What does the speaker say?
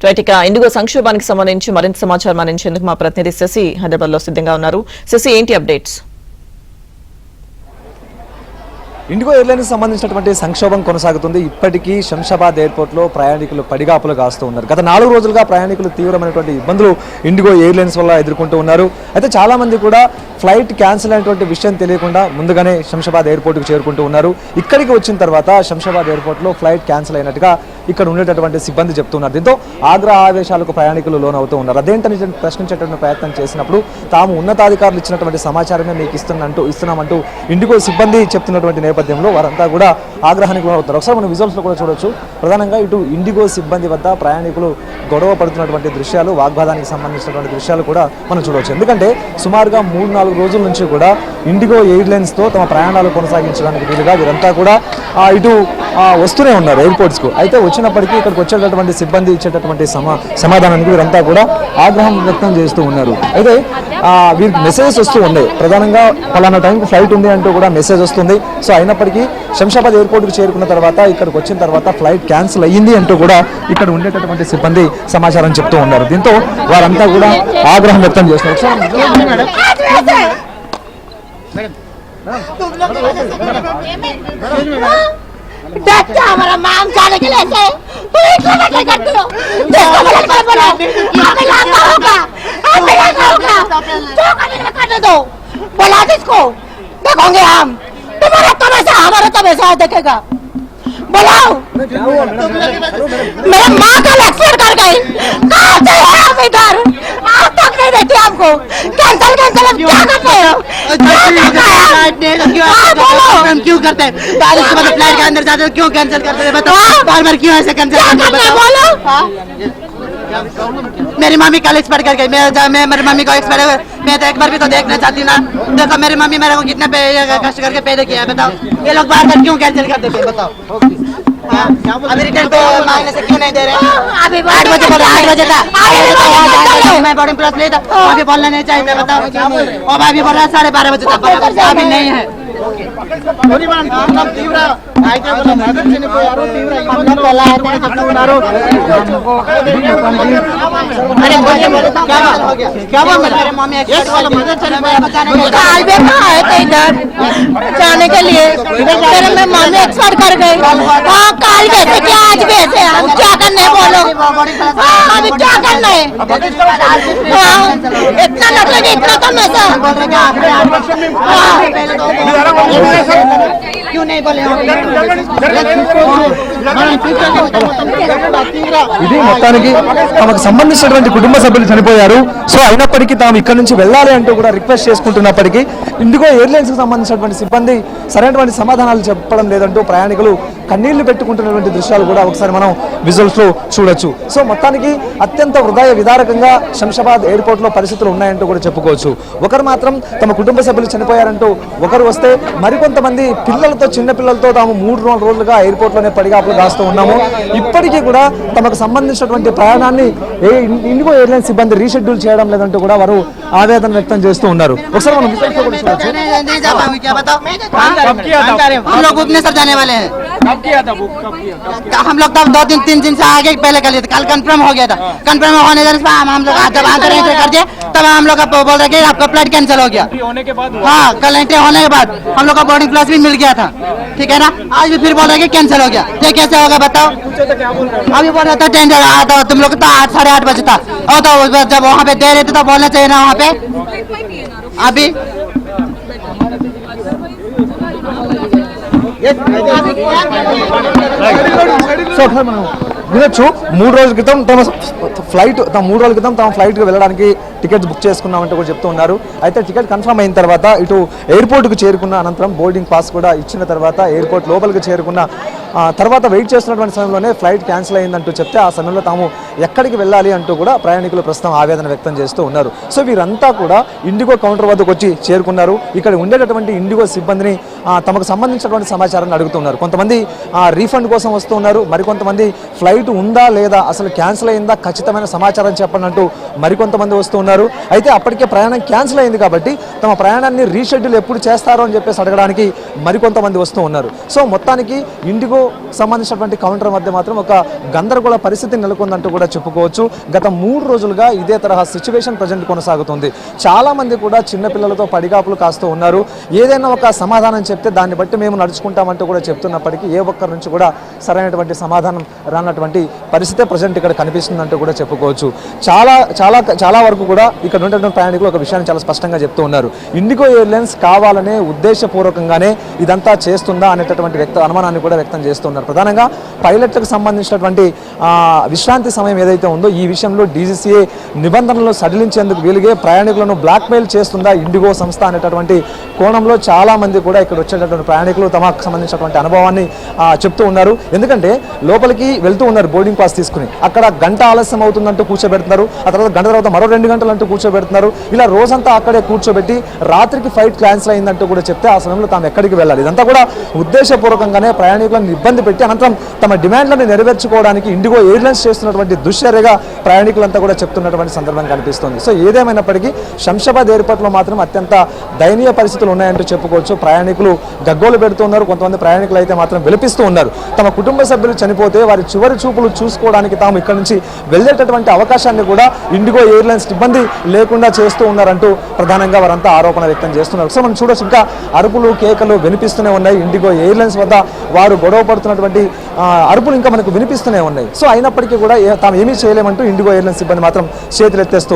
Right, ఇక IndiGo సంక్షోభానికి సంబంధించి మరింత సమాచారం అందించేందుకు మా ప్రతినిధి శశి హైదరాబాద్ లో సిద్ధంగా ఉన్నారు. శశి, ఏంటి అప్డేట్స్? ఇండిగో ఎయిర్లైన్స్ సంబంధించినటువంటి సంక్షోభం కొనసాగుతుంది. ఇప్పటికీ శంషాబాద్ ఎయిర్పోర్ట్లో ప్రయాణికులు పడిగాపులు కాస్తూ ఉన్నారు. గత 4 రోజులుగా ప్రయాణికులు తీవ్రమైనటువంటి ఇబ్బందులు ఇండిగో ఎయిర్లైన్స్ వల్ల ఎదుర్కొంటూ ఉన్నారు. అయితే చాలామంది కూడా ఫ్లైట్ క్యాన్సిల్ అయినటువంటి విషయం తెలియకుండా ముందుగానే శంషాబాద్ ఎయిర్పోర్ట్కి చేరుకుంటూ ఉన్నారు. ఇక్కడికి వచ్చిన తర్వాత శంషాబాద్ ఎయిర్పోర్ట్లో ఫ్లైట్ క్యాన్సిల్ అయినట్టుగా ఇక్కడ ఉండేటటువంటి సిబ్బంది చెప్తున్నారు. దీంతో ఆగ్రహ ఆవేశాలకు ప్రయాణికులు లోనవుతూ ఉన్నారు. అదేంటని ప్రశ్నించేటువంటి ప్రయత్నం చేసినప్పుడు తాము ఉన్నతాధికారులు ఇచ్చినటువంటి సమాచారమే మీకు ఇస్తున్నామంటూ ఇండిగో సిబ్బంది చెప్తున్నటువంటి నేపథ్యంలో వారంతా కూడా ఆగ్రహానికి లోనవుతారు. ఒకసారి మనం విజువల్స్లో కూడా చూడొచ్చు. ప్రధానంగా ఇటు ఇండిగో సిబ్బంది వద్ద ప్రయాణికులు గొడవ పడుతున్నటువంటి దృశ్యాలు, వాగ్వాదానికి సంబంధించినటువంటి దృశ్యాలు కూడా మనం చూడవచ్చు. ఎందుకంటే సుమారుగా 3-4 రోజుల నుంచి కూడా ఇండిగో ఎయిర్లైన్స్తో తమ ప్రయాణాలు కొనసాగించడానికి వీలుగా వీరంతా కూడా ఇటు వస్తూనే ఉన్నారు ఎయిర్పోర్ట్స్కు. అయితే వచ్చినప్పటికీ ఇక్కడికి వచ్చేటటువంటి సిబ్బంది ఇచ్చేటటువంటి సమాధానానికి వీరంతా కూడా ఆగ్రహం వ్యక్తం చేస్తూ ఉన్నారు. అయితే వీరికి మెసేజెస్ వస్తూ ఉన్నాయి. ప్రధానంగా పలానా టైంకి ఫ్లైట్ ఉంది అంటూ కూడా మెసేజ్ వస్తుంది. సో అయినప్పటికీ శంషాబాద్ ఎయిర్పోర్ట్కి చేరుకున్న తర్వాత ఇక్కడికి వచ్చిన తర్వాత ఫ్లైట్ క్యాన్సిల్ అయ్యింది అంటూ కూడా ఇక్కడ ఉండేటటువంటి సిబ్బంది సమాచారం చెప్తూ ఉన్నారు. దీంతో వారంతా కూడా ఆగ్రహం వ్యక్తం చేస్తున్నారు. हमारा माम जाने के लिए से तू इतना नहीं करती हो। देखो बोलो बोलो हमें लाना होगा तो करने दो, बोला जिसको देखोगे हम, तुम्हारा तमाशा हमारा तमाशा देखेगा। बोलाओ मेरे माँ का लक्ष्य कर गई, कहाँ से है हम इधर, आज तक नहीं देती हमको। कैंसिल क्या करते हो? क्यों करते हैं? बारिश के बाद फ्लाइट के अंदर जाते हैं, क्यों कैंसिल करते हैं? बताओ बार-बार क्यों ऐसे कैंसिल करते हैं? बोलो। मेरी मम्मी कल एक्सपायर कर गई। मैं मेरी मम्मी को एक्सपायर, मैं तो एक बार भी तो देखना चाहती हूँ ना। देखो मेरी मम्मी मेरे को कितना कष्ट करके पैदा किया है, बताओ ये लोग बार-बार क्यों कैंसिल करते हैं? बताओ अभी रिटर्न पे मांगने से क्यों नहीं दे रहे? अभी 8 बजे बोला, 8 बजे था मैं बोर्डिंग पास ले था, अभी बोलना नहीं चाहिए। बताओ और अभी बोल रहा है 12:30 बजे तक, अभी नहीं है। जाने के लिए मेरे मम्मी एक्सपायर कर गई। हाँ काल भी ऐसे क्या आज भी ऐसे, हम क्या करने बोलो? अभी क्या करना है? इतना लगे इतना तो मैं क्यों नहीं बोले? ఇది మొత్తానికి తమకు సంబంధించినటువంటి కుటుంబ సభ్యులు చనిపోయారు. సో అయినప్పటికీ తాము ఇక్కడ నుంచి వెళ్ళాలి అంటూ కూడా రిక్వెస్ట్ చేసుకుంటున్నప్పటికీ ఇండిగో ఎయిర్లైన్స్ కి సంబంధించినటువంటి సిబ్బంది సరైనటువంటి సమాధానాలు చెప్పడం లేదంటూ ప్రయాణికులు కన్నీళ్లు పెట్టుకుంటున్నటువంటి దృశ్యాలు కూడా ఒకసారి మనం విజువల్స్ లో చూడొచ్చు. సో మొత్తానికి అత్యంత హృదయ విదారకంగా శంషాబాద్ ఎయిర్పోర్ట్ లో పరిస్థితులు ఉన్నాయంటూ కూడా చెప్పుకోవచ్చు. ఒకరు మాత్రం తమ కుటుంబ సభ్యులు చనిపోయారంటూ ఒకరు వస్తే మరికొంతమంది పిల్లలతో, చిన్న పిల్లలతో తాము 3-4 రోజులుగా ఎయిర్పోర్ట్ లోనే పడిగాపులు కాస్తూ ఉన్నాము. ఇప్పటికీ కూడా తమకు సంబంధించినటువంటి ప్రయాణాన్ని ఇండిగో ఎయిర్లైన్స్ సిబ్బంది రీషెడ్యూల్ చేయడం లేదంటూ కూడా వారు ఆవేదన వ్యక్తం చేస్తూ ఉన్నారు. ఒకసారి మనం हम लोग भुवनेश्वर जाने वाले हैं। हम लोग तब 2-3 दिन से आगे पहले कर लिए थे। कल कंफर्म हो गया था। कंफर्म होने के बाद हम लोग जब आंसर एंट्री कर दिए तब हम लोग बोल रहे कि आपका फ्लाइट कैंसिल हो गया। हाँ कल एंट्री होने के बाद हम लोग का बोर्डिंग पास भी मिल गया था, ठीक है ना। आज भी फिर बोल रहे कि कैंसिल हो गया। ये कैसे होगा बताओ? अभी बोल रहा था टेंडर तो तुम लोग तो 8-8:30 बजे था, और तो जब वहाँ पे दे रहे थे तो बोलना चाहिए ना वहाँ पे। अभी వినొచ్చు. 3 రోజుల క్రితం తమ ఫ్లైట్కి వెళ్ళడానికి టికెట్స్ బుక్ చేసుకున్నామంటూ కూడా చెప్తూ ఉన్నారు. అయితే టికెట్ కన్ఫర్మ్ అయిన తర్వాత ఇటు ఎయిర్పోర్ట్కు చేరుకున్న అనంతరం బోర్డింగ్ పాస్ కూడా ఇచ్చిన తర్వాత ఎయిర్పోర్ట్ లోపలికి చేరుకున్న తర్వాత వెయిట్ చేస్తున్నటువంటి సమయంలోనే ఫ్లైట్ క్యాన్సిల్ అయిందంటూ చెప్తే ఆ సమయంలో తాము ఎక్కడికి వెళ్ళాలి అంటూ కూడా ప్రయాణికులు ప్రస్తుతం ఆవేదన వ్యక్తం చేస్తూ ఉన్నారు. సో వీరంతా కూడా ఇండిగో కౌంటర్ వద్దకు వచ్చి చేరుకున్నారు. ఇక్కడ ఉండేటటువంటి ఇండిగో సిబ్బందిని తమకు సంబంధించినటువంటి సమాచారాన్ని అడుగుతున్నారు. కొంతమంది రీఫండ్ కోసం వస్తున్నారు, మరికొంతమంది ఫ్లైట్ ఉందా లేదా, అసలు క్యాన్సిల్ అయిందా, ఖచ్చితమైన సమాచారం చెప్పండి అంటూ మరికొంతమంది వస్తున్నారు. ఉన్నారు. అయితే అప్పటికే ప్రయాణం క్యాన్సిల్ అయింది కాబట్టి తమ ప్రయాణాన్ని రీషెడ్యూల్ ఎప్పుడు చేస్తారో అని చెప్పేసి అడగడానికి మరికొంతమంది వస్తూ ఉన్నారు. సో మొత్తానికి ఇండిగో సంబంధించినటువంటి కౌంటర్ మధ్య మాత్రం ఒక గందరగోళ పరిస్థితి నెలకొందంటూ కూడా చెప్పుకోవచ్చు. గత 3 రోజులుగా ఇదే తరహా సిచ్యువేషన్ ప్రజెంట్ కొనసాగుతుంది. చాలా మంది కూడా చిన్నపిల్లలతో పడిగాపులు కాస్తూ ఉన్నారు. ఏదైనా ఒక సమాధానం చెప్తే దాన్ని బట్టి మేము నడుచుకుంటామంటూ కూడా చెప్తున్నప్పటికీ ఏ ఒక్కరి నుంచి కూడా సరైనటువంటి సమాధానం రానటువంటి పరిస్థితే ప్రజెంట్ ఇక్కడ కనిపిస్తుందంటూ కూడా చెప్పుకోవచ్చు. చాలా చాలా చాలా వరకు కూడా ఇక్కడ ఉన్నటువంటి ప్రయాణికులు ఒక విషయాన్ని చాలా స్పష్టంగా చెప్తూ ఉన్నారు. ఇండిగో ఎయిర్లైన్స్ కావాలనే ఉద్దేశపూర్వకంగానే ఇదంతా చేస్తుందా అనేటటువంటి అనుమానాన్ని కూడా వ్యక్తం చేస్తున్నారు. ప్రధానంగా పైలట్లకు సంబంధించినటువంటి విశ్రాంతి సమయం ఏదైతే ఉందో ఈ విషయంలో DGCA నిబంధనలను సడలించేందుకు వీలుగే ప్రయాణికులను బ్లాక్మెయిల్ చేస్తుందా ఇండిగో సంస్థ అనేటటువంటి కోణంలో చాలా మంది కూడా ఇక్కడ వచ్చేటటువంటి ప్రయాణికులు తమకు సంబంధించినటువంటి అనుభవాన్ని చెప్తూ ఉన్నారు. ఎందుకంటే లోపలికి వెళ్తూ ఉన్నారు బోర్డింగ్ పాస్ తీసుకుని, అక్కడ గంట ఆలస్యం అవుతుందంటూ కూర్చోబెడుతున్నారు. ఆ తర్వాత గంట తర్వాత మరో 2 గంటలు అంటూ కూర్చోబెడుతున్నారు. ఇలా రోజంతా అక్కడే కూర్చోబెట్టి రాత్రికి ఫ్లైట్ క్యాన్సిల్ అయిందంటూ కూడా చెప్తే ఆ సమయంలో తాము ఎక్కడికి వెళ్ళాలి. ఇదంతా కూడా ఉద్దేశపూర్వకంగానే ప్రయాణికులను ఇబ్బంది పెట్టి అనంతరం తమ డిమాండ్లను నెరవేర్చుకోవడానికి ఇండిగో ఎయిర్లైన్స్ చేస్తున్నటువంటి దుశ్చర్యగా ప్రయాణికులంతా కూడా చెప్తున్నటువంటి సందర్భం కనిపిస్తుంది. సో ఏదేమైనప్పటికీ శంషాబాద్ ఎయిర్పోర్ట్లో మాత్రం అత్యంత దయనీయ పరిస్థితులు ఉన్నాయంటూ చెప్పుకోవచ్చు. ప్రయాణికులు గగ్గోలు పెడుతున్నారు. కొంతమంది ప్రయాణికులు అయితే మాత్రం విలపిస్తూ ఉన్నారు. తమ కుటుంబ సభ్యులు చనిపోతే వారి చివరి చూపులు చూసుకోవడానికి తాము ఇక్కడ నుంచి వెళ్ళేటటువంటి అవకాశాన్ని కూడా ఇండిగో ఎయిర్లైన్స్ ఇబ్బంది లేకుండా చేస్తూ ఉన్నారంటూ ప్రధానంగా వారంతా ఆరోపణ వ్యక్తం చేస్తున్నారు. సో మనం చూడొచ్చు, ఇంకా అరుపులు కేకలు వినిపిస్తూనే ఉన్నాయి. ఇండిగో ఎయిర్లైన్స్ వద్ద వారు గొడవ పడుతున్నటువంటి అరుపులు ఇంకా మనకు వినిపిస్తూనే ఉన్నాయి. సో అయినప్పటికీ కూడా తాము ఏమీ చేయలేమంటూ ఇండిగో ఎయిర్లైన్స్ సిబ్బంది మాత్రం చేతులెత్తేస్తూ